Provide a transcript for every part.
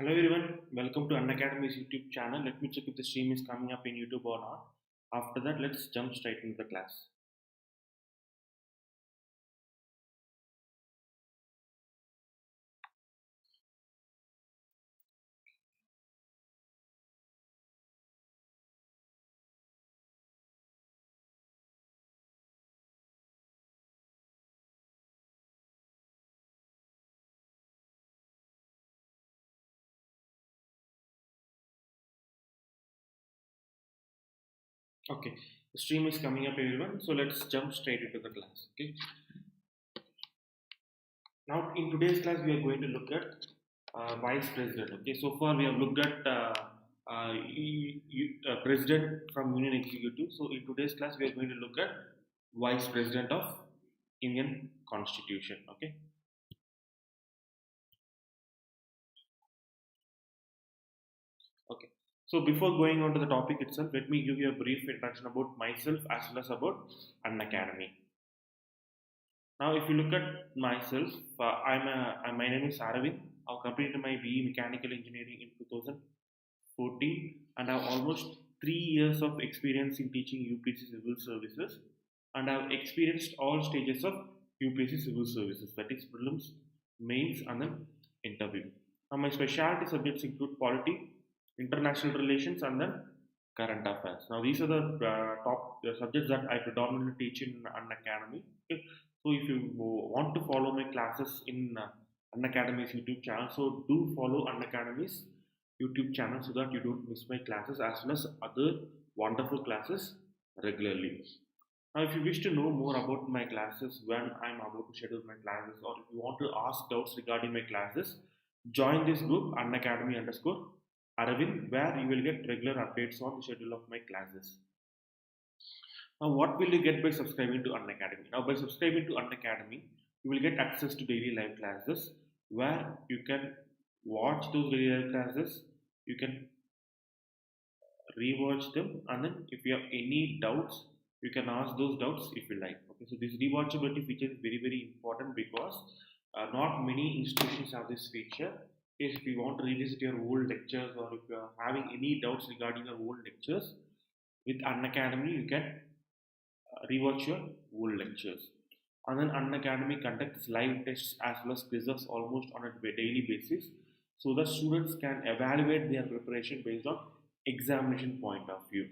Hello everyone, welcome to Unacademy's YouTube channel. Let me check if the stream is coming up in YouTube or not. After that, let's jump straight into the class. Okay, the stream is coming up everyone, so let's jump straight into the class. Okay, now in today's class we are going to look at vice president. Okay, so far we have looked at president from Union Executive. So in today's class we are going to look at vice president of Indian Constitution. Okay. Okay. So before going on to the topic itself, let me give you a brief introduction about myself as well as about Unacademy. Now, if you look at myself, my name is Aravind. I completed my BE Mechanical Engineering in 2014, and I have almost 3 years of experience in teaching UPSC Civil Services, and I have experienced all stages of UPSC Civil Services, that is prelims, mains, and then interview. Now, my specialty subjects include polity, international relations, and then current affairs. Now, these are the top subjects that I predominantly teach in Unacademy. Okay. So, if you want to follow my classes in Unacademy's YouTube channel, so do follow Unacademy's YouTube channel so that you don't miss my classes as well as other wonderful classes regularly. Now, if you wish to know more about my classes, when I'm about to schedule my classes, or if you want to ask doubts regarding my classes, join this group Unacademy underscore Aravind, where you will get regular updates on the schedule of my classes. Now, what will you get by subscribing to Unacademy? Now, by subscribing to Unacademy, you will get access to daily live classes where you can watch those daily live classes, you can rewatch them, and then if you have any doubts, you can ask those doubts if you like. Okay, so this rewatchability feature is very important because not many institutions have this feature. If you want to revisit your old lectures or if you are having any doubts regarding your old lectures, with Unacademy you can rewatch your old lectures. And then Unacademy conducts live tests as well as quizzes almost on a daily basis, so that students can evaluate their preparation based on examination point of view.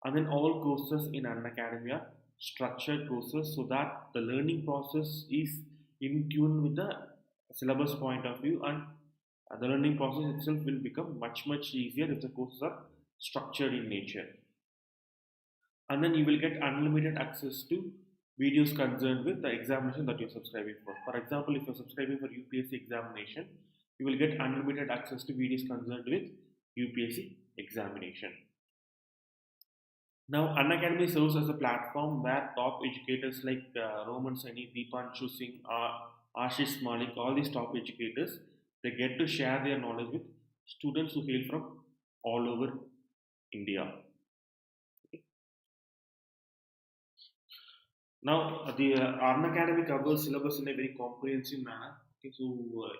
And then all courses in Unacademy are structured courses so that the learning process is in tune with the syllabus point of view, and the learning process itself will become much easier if the courses are structured in nature. And then you will get unlimited access to videos concerned with the examination that you're subscribing for. For example, if you're subscribing for UPSC examination, you will get unlimited access to videos concerned with UPSC examination. Now, Unacademy serves as a platform where top educators like Roman Saini, Deepanshu Singh, Ashish Malik, all these top educators, they get to share their knowledge with students who hail from all over India. Okay. Now, the Unacademy covers syllabus in a very comprehensive manner. Okay, so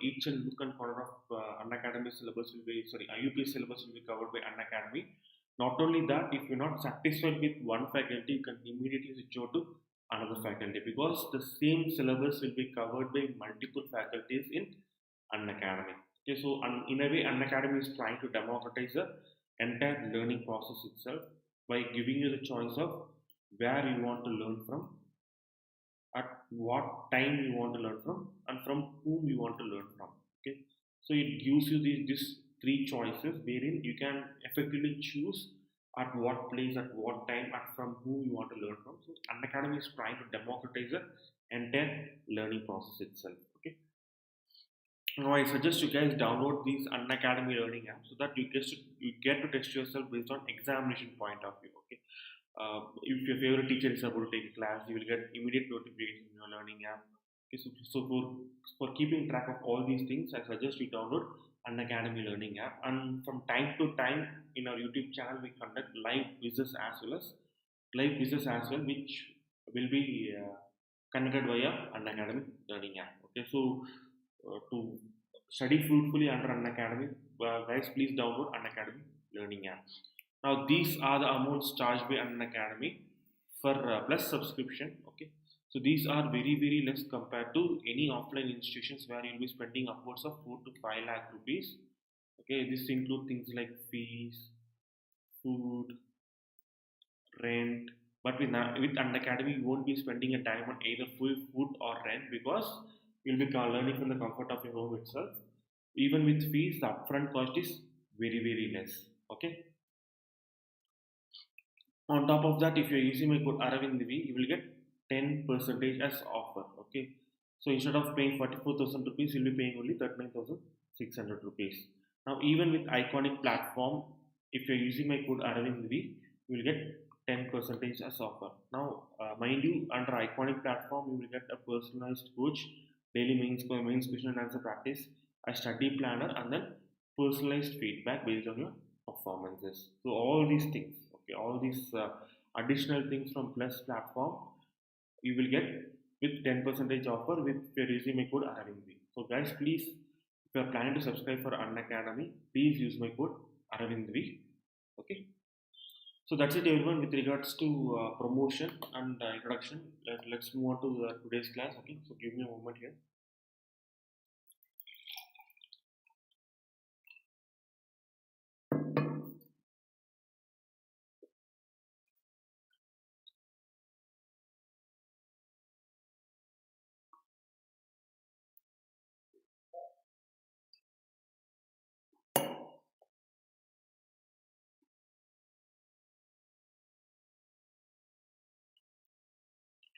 each and nook and corner of Unacademy syllabus will be, sorry, UPSC syllabus will be covered by Unacademy. Not only that, if you're not satisfied with one faculty, you can immediately switch over to another faculty because the same syllabus will be covered by multiple faculties in Unacademy. Okay, so in a way, Unacademy is trying to democratize the entire learning process itself by giving you the choice of where you want to learn from, at what time you want to learn from, and from whom you want to learn from. Okay, so it gives you these three choices wherein you can effectively choose at what place, at what time, and from whom you want to learn from. So Unacademy is trying to democratize the entire learning process itself. Okay. Now I suggest you guys download these Unacademy learning app so that you get to test yourself based on examination point of view. Okay. If your favorite teacher is about to take a class, you will get immediate notification in your learning app. Okay, so for keeping track of all these things, I suggest you download Unacademy learning app. And from time to time in our YouTube channel, we conduct live quizzes as well, which will be conducted via Unacademy learning app. Okay, so to study fruitfully under Unacademy. Guys, please download Unacademy learning app. Now these are the amounts charged by Unacademy for plus subscription. Okay, so these are very less compared to any offline institutions where you'll be spending upwards of 4 to 5 lakh rupees. Okay, this include things like fees, food, rent. But with Unacademy, you won't be spending a time on either food or rent because you'll be learning from the comfort of your home itself. Even with fees, the upfront cost is very less. Okay. On top of that, if you're using my code Aravind V, you will get 10% as offer. Okay. So instead of paying 44,000 rupees, you'll be paying only 39,600 rupees. Now, even with iconic platform, if you're using my code Aravind V, you will get 10% as offer. Now, mind you, under iconic platform, you will get a personalized coach, daily mains question and answer practice, a study planner, and then personalized feedback based on your performances. So all these things, okay, all these additional things from Plus platform, you will get with 10% offer with your resume code Aravind. So guys, please, if you are planning to subscribe for Unacademy, please use my code Aravind. Okay. So that's it, everyone, with regards to promotion and introduction. Let's move on to today's class. Okay. So give me a moment here.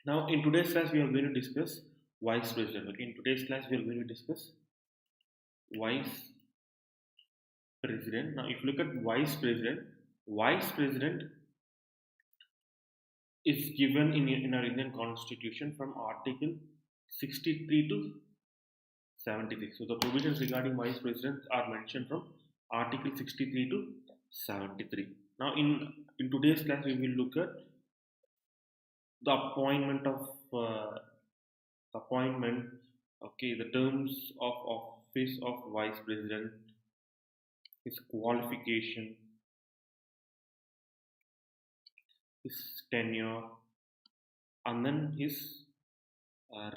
Now, in today's class, we are going to discuss vice president. Okay. In today's class, we are going to discuss vice president. Now, if you look at vice president is given in our Indian Constitution from Article 63 to 76. So the provisions regarding vice presidents are mentioned from Article 63 to 73. Now, in today's class, we will look at the appointment of appointment. Okay, the terms of office of vice president, his qualification, his tenure, and then his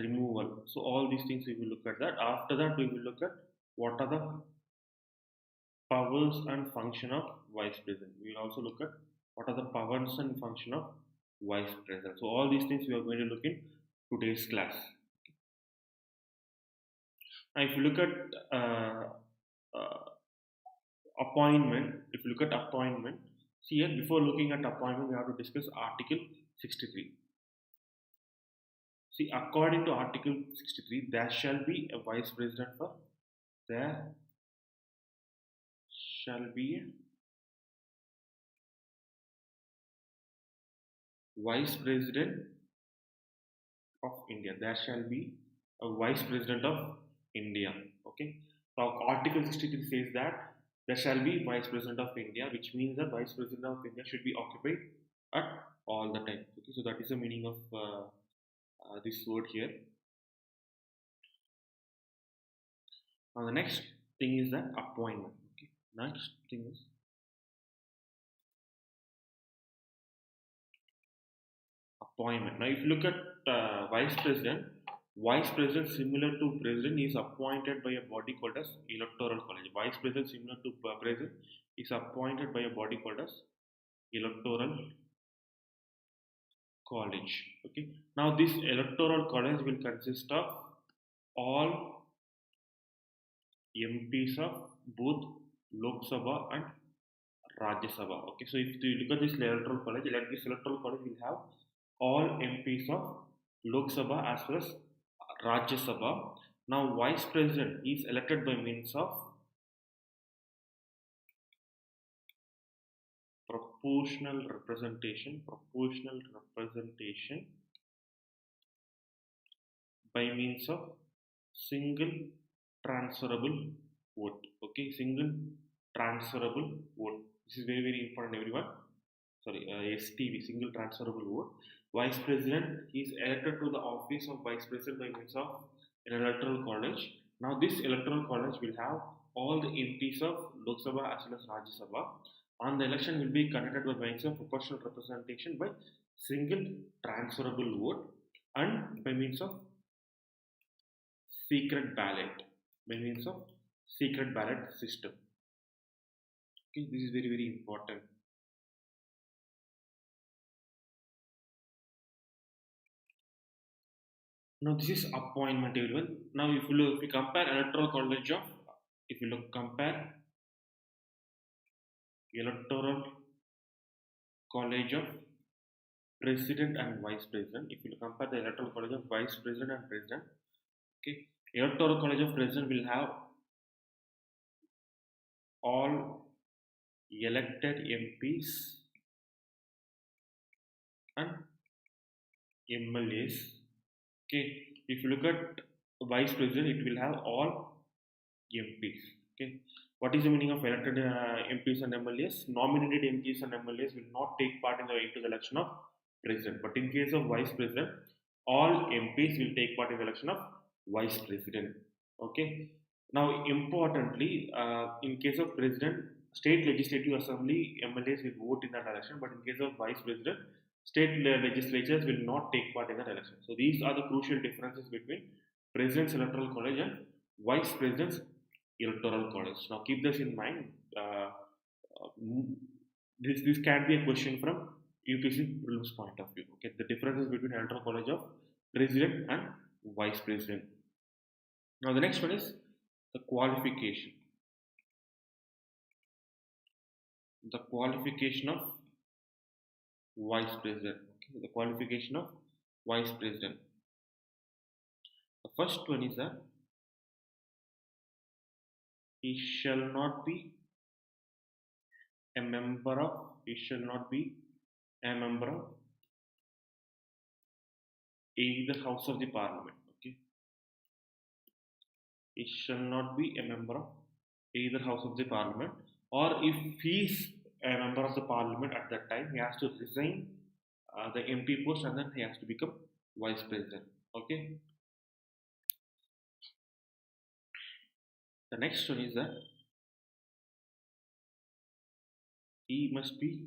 removal. So all these things we will look at that. After that, we will look at what are the powers and function of vice president. We will also look at what are the powers and function of vice president. So all these things we are going to look in today's class. Now, if you look at appointment, if you look at appointment, see here, before looking at appointment, we have to discuss Article 63. See, according to Article 63, there shall be a vice president for there shall be a vice president of India. There shall be a vice president of India. Okay. Now, Article 63 says that there shall be vice president of India, which means that vice president of India should be occupied at all the time. Okay. So that is the meaning of this word here. Now the next thing is that appointment. Okay. Next thing is appointment. Now if you look at vice president similar to president is appointed by a body called as electoral college. Vice president similar to president is appointed by a body called as electoral college. Okay. Now this electoral college will consist of all MPs of both Lok Sabha and Rajya Sabha. Okay, so if you look at this electoral college, will have all MPs of Lok Sabha as well as Rajya Sabha. Now, vice president is elected by means of proportional representation by means of single transferable vote. Okay, single transferable vote. This is very important, everyone. Sorry, STV, single transferable vote. Vice president is elected to the office of vice president by means of an electoral college. Now this electoral college will have all the MPs of Lok Sabha as well as Rajya Sabha, and the election will be conducted by means of proportional representation by single transferable vote and by means of secret ballot, by means of secret ballot system. Okay, this is very important. Now this is appointment everyone. Now if you compare electoral college of, if you look compare electoral college of president and vice president, if you compare the electoral college of vice president and president, okay, electoral college of president will have all elected MPs and MLAs. Okay, if you look at vice president, it will have all MPs. Okay, what is the meaning of elected MPs and MLAs? Nominated MPs and MLAs will not take part into the election of president, but in case of vice president, all MPs will take part in the election of vice president. Okay. Now, importantly, in case of president, state legislative assembly MLAs will vote in that election, but in case of vice president, state legislatures will not take part in that election. So these are the crucial differences between president's electoral college and vice president's electoral college. Now keep this in mind. This can be a question from UPSC prelims point of view. Okay, the differences between electoral college of president and vice president. Now the next one is the qualification. The qualification of vice president. Okay, the qualification of vice president. The first one is that he shall not be a member of, he shall not be a member of either house of the parliament. Okay, he shall not be a member of either house of the parliament, or if he is a member of the parliament at that time, he has to resign the MP post and then he has to become vice president. Okay. The next one is that he must be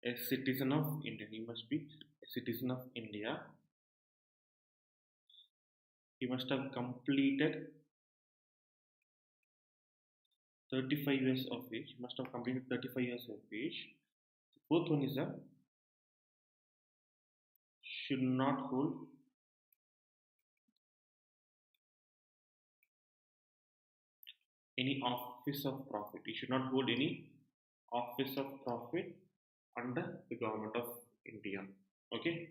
a citizen of India. He must be a citizen of India. He must have completed 35 years of age. He must have completed 35 years of age. The fourth one is that should not hold any office of profit. He should not hold any office of profit under the government of India. Okay.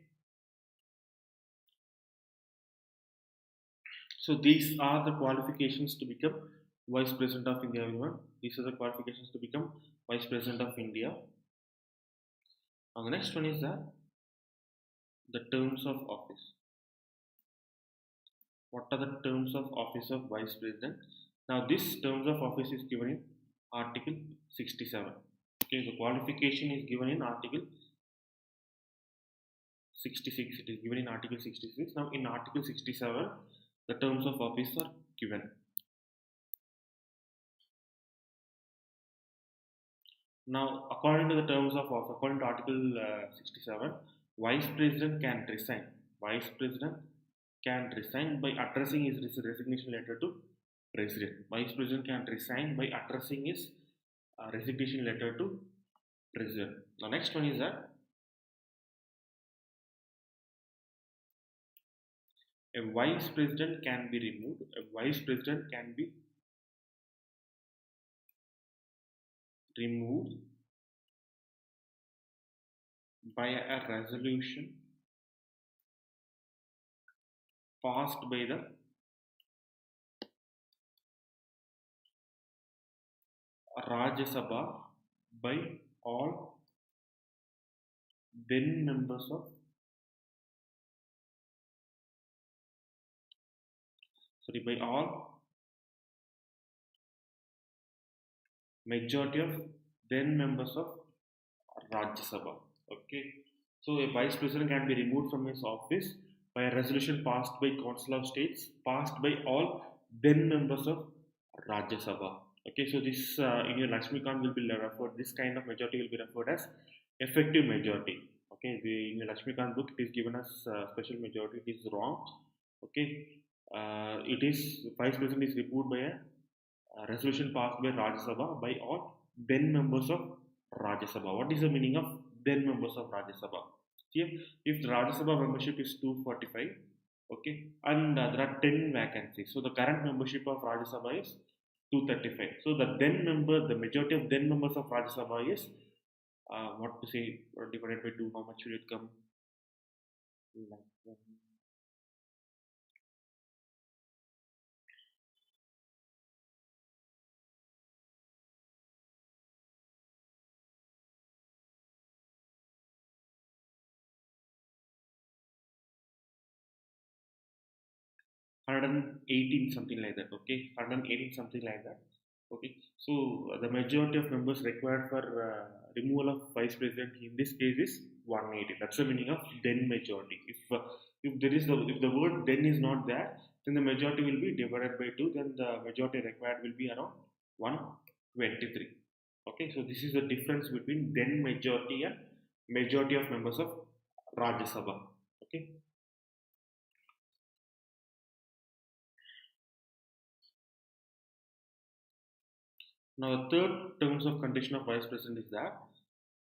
So these are the qualifications to become vice president of India, everyone. These are the qualifications to become vice president of India. Now the next one is that the terms of office. What are the terms of office of vice president? Now this terms of office is given in Article 67. Okay, the qualification is given in Article 66. It is given in Article 66. Now in Article 67, the terms of office are given. Now, according to the terms of office, according to Article 67, vice president can resign. Vice president can resign by addressing his resignation letter to president. Vice president can resign by addressing his resignation letter to president. The next one is that a vice president can be removed. A vice president can be removed by a resolution passed by the Rajya Sabha by all then members of by all majority of then members of Rajya Sabha. Okay, so a vice president can be removed from his office by a resolution passed by Council of States, passed by all then members of Rajya Sabha. Okay, so this in your Lakshmikant will be referred. This kind of majority will be referred as effective majority. Okay, in your Lakshmikant book, it is given as special majority. It is wrong. Okay, it is vice president is removed by a resolution passed by Rajya Sabha by all then members of Rajya Sabha. What is the meaning of then members of Rajya Sabha? Here, if the Rajya Sabha membership is 245, okay, and there are 10 vacancies, so the current membership of Rajya Sabha is 235. So the then member, the majority of then members of Rajya Sabha is what to say divided by 2, how much will it come? Like, 118 something like that. Okay, 118 something like that. Okay, so the majority of members required for removal of vice president in this case is 180. That's the meaning of then majority. If there is if the word then is not there, then the majority will be divided by 2, then the majority required will be around 123. Okay, so this is the difference between then majority and majority of members of Rajya Sabha. Okay. Now, the third terms of condition of vice president is that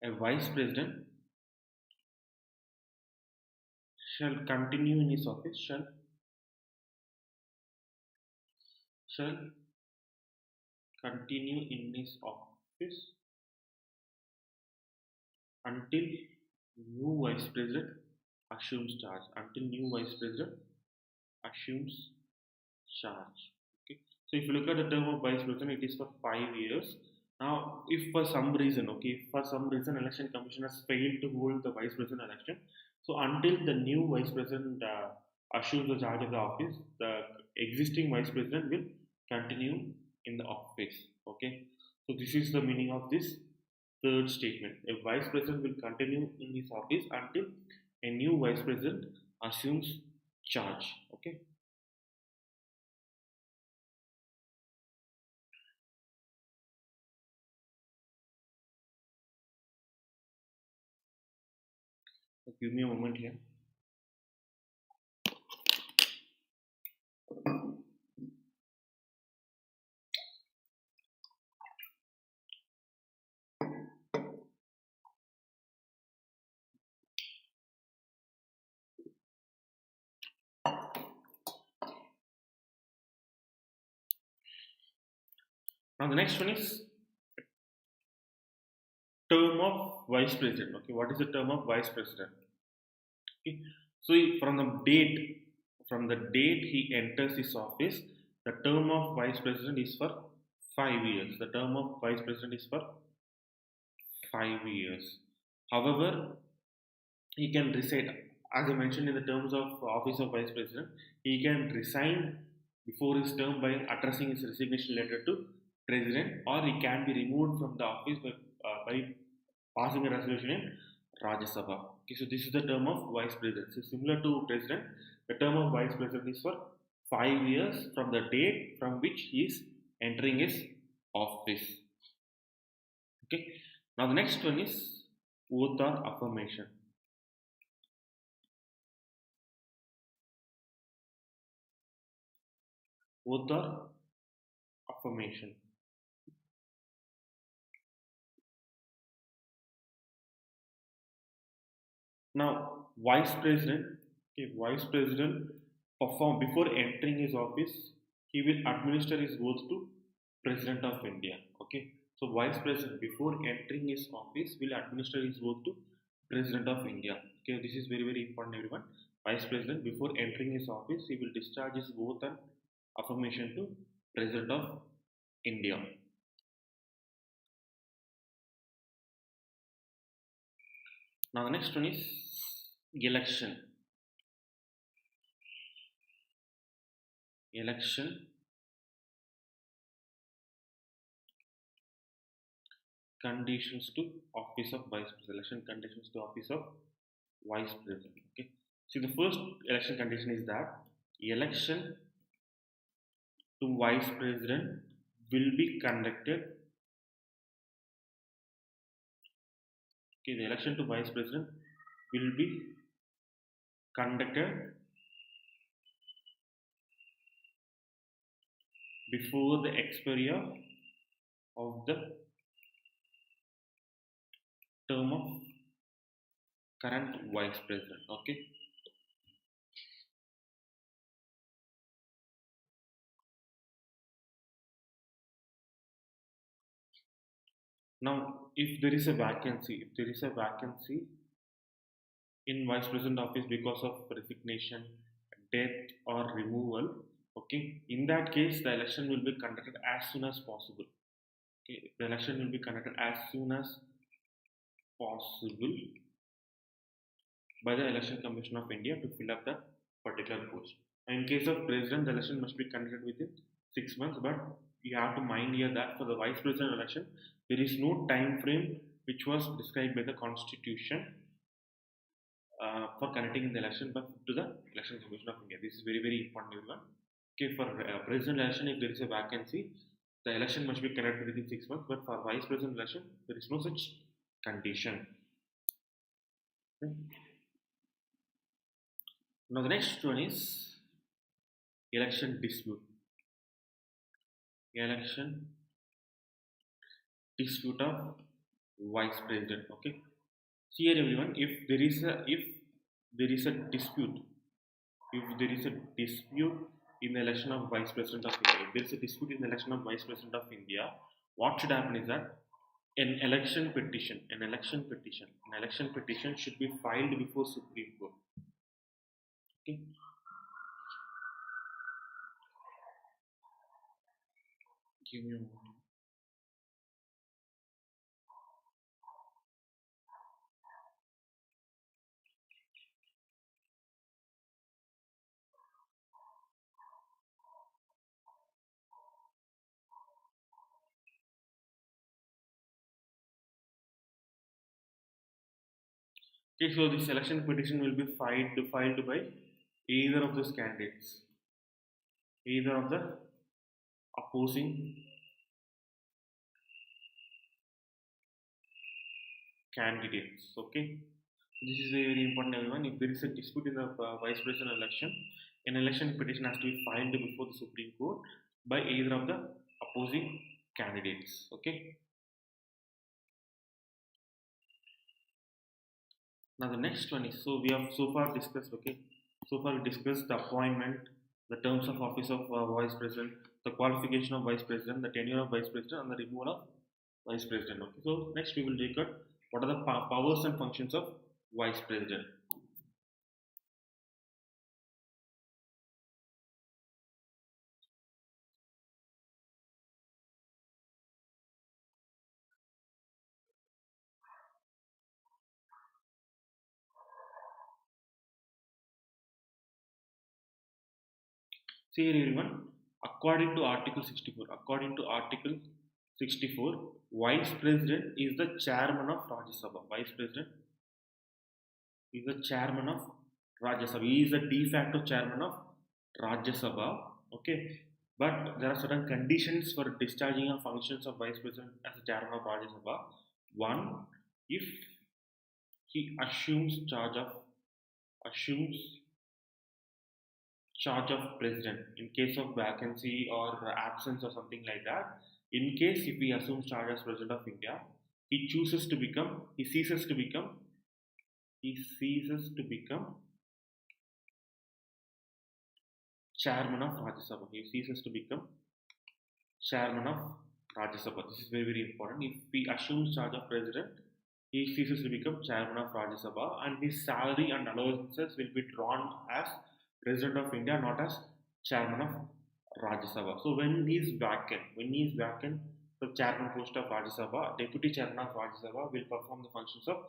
a vice president shall continue in his office, shall continue in his office until new vice president assumes charge. Until new vice president assumes charge. Okay. So if you look at the term of vice president, it is for 5 years. Now, if for some reason, okay, if for some reason election commission has failed to hold the vice president election, so until the new vice president assumes the charge of the office, the existing vice president will continue in the office. Okay, so this is the meaning of this third statement. A vice president will continue in his office until a new vice president assumes charge. Okay. So give me a moment here. Now the next one is term of vice president. Okay, what is the term of vice president? Okay, so from the date he enters his office, the term of vice president is for 5 years. The term of vice president is for 5 years. However, he can resign, as I mentioned in the terms of office of vice president. He can resign before his term by addressing his resignation letter to president, or he can be removed from the office by passing a resolution in Rajya Sabha. Okay, so this is the term of vice president. So similar to president, the term of vice president is for 5 years from the date from which he is entering his office. Okay. Now the next one is oath or affirmation. Oath or affirmation. Now, vice president perform before entering his office, he will administer his oath to President of India. Okay, so vice president before entering his office will administer his oath to President of India. Okay, this is very important, everyone. Vice president before entering his office, he will discharge his oath and affirmation to President of India. Now the next one is election. Election conditions to office of vice president. Election conditions to office of vice president. Okay. See, the first election condition is that election to vice president will be conducted. Okay, the election to vice president will be conducted before the expiry of the term of current vice president. Okay. Now, if there is a vacancy, in vice president office because of resignation, death, or removal, okay, in that case, the election will be conducted as soon as possible. Okay, the election will be conducted as soon as possible by the Election Commission of India to fill up that particular post. In case of president, the election must be conducted within 6 months, but you have to mind here that for the vice president election, there is no time frame which was described by the constitution for conducting the election but to the Election Commission of India. This is very, very important, everyone. Okay, for president election, if there is a vacancy, the election must be conducted within 6 months, but for vice president election, there is no such condition. Okay. Now the next one is election dispute. Election dispute of vice president. Okay. See here, everyone. If there is a dispute, in the election of vice president of India, if there is a dispute in the election of vice president of India, what should happen is that an election petition should be filed before Supreme Court. Okay. Give me a moment. Okay, so this election petition will be filed by either of those candidates, either of the opposing candidates. Okay, this is very, very important, everyone. If there is a dispute in the vice president election, an election petition has to be filed before the Supreme Court by either of the opposing candidates. Okay. Now the next one is, so we have so far discussed. Okay, so far we discussed the appointment, the terms of office of vice president, the qualification of vice president, the tenure of vice president, and the removal of vice president. Okay, so next we will look at what are the powers and functions of vice president. See here, everyone, according to Article 64, Vice President is the chairman of Rajya Sabha. Vice President is the chairman of Rajya Sabha. He is the de facto chairman of Rajya Sabha. Okay, but there are certain conditions for discharging of functions of Vice President as the chairman of Rajya Sabha. One, if he assumes charge of president in case of vacancy or absence or something like that. In case if he assumes charge as president of India, he ceases to become chairman of Rajya Sabha. He ceases to become chairman of Rajya Sabha. This is very, very important. If he assumes charge of president, he ceases to become chairman of Rajya Sabha, and his salary and allowances will be drawn as president of India, not as chairman of Rajya Sabha. So when he is vacant, the chairman post of Rajya Sabha, deputy chairman of Rajya Sabha will perform the functions of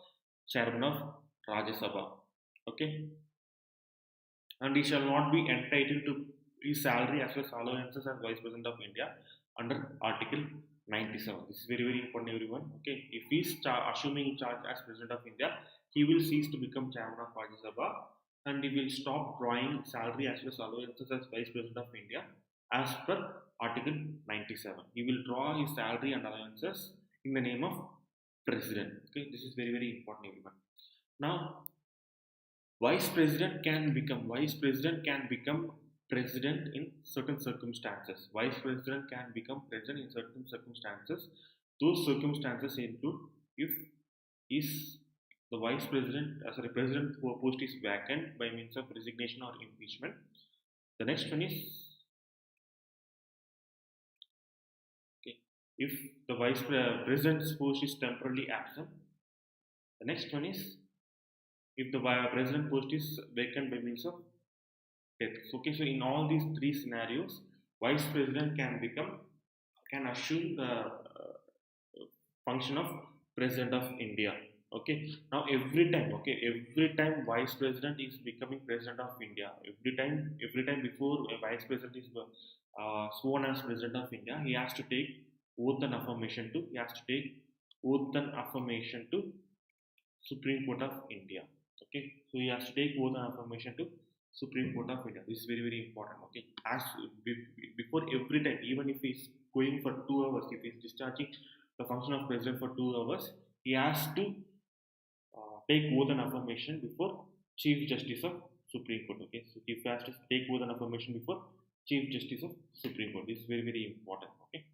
chairman of Rajya Sabha. Okay, and he shall not be entitled to his salary as well as allowances as vice president of India under Article 97. This is very, very important, everyone. Okay, if he is assuming charge as president of India, he will cease to become chairman of Rajya Sabha, and he will stop drawing salary as well as allowances as Vice President of India as per Article 97. He will draw his salary and allowances in the name of President. Okay, this is very very important, everyone. Now, Vice President can become President in certain circumstances. Vice President can become President in certain circumstances. Those circumstances include if is the Vice President, sorry, President post is vacant by means of resignation or impeachment. The next one is, okay, if the President's post is temporarily absent. The next one is if the President post is vacant by means of death. Okay, so in all these three scenarios, Vice President can assume the function of President of India. Okay, now every time Vice President is becoming President of India, every time before a Vice President is sworn as President of India, he has to take oath and affirmation to Supreme Court of India. Okay, so he has to take oath and affirmation to Supreme Court of India. This is very very important. Okay, as before every time, even if he's going for 2 hours, if he's discharging the function of president for 2 hours, he has to take oath and affirmation before Chief Justice of Supreme Court. Okay, so he has to take oath and affirmation before Chief Justice of Supreme Court. This is very very important. Okay.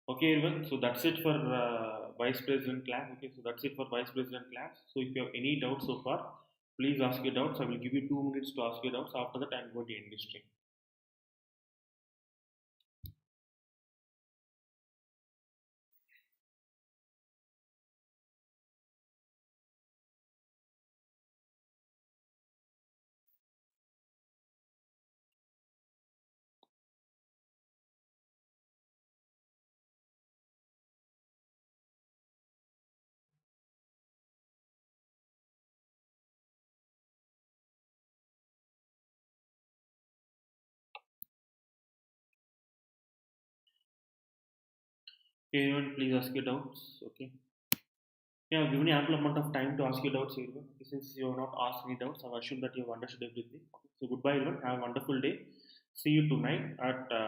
Okay, everyone. So that's it for Vice President class. Okay, so that's it for Vice President class. So if you have any doubts so far, please ask your doubts. I will give you 2 minutes to ask your doubts. After that, I'm going to end this stream. Okay, everyone, please ask your doubts. Okay. Yeah, I've given you ample amount of time to ask your doubts, everyone. Okay, since you have not asked any doubts, I've assumed that you have understood everything. Okay. So goodbye, everyone. Have a wonderful day. See you tonight at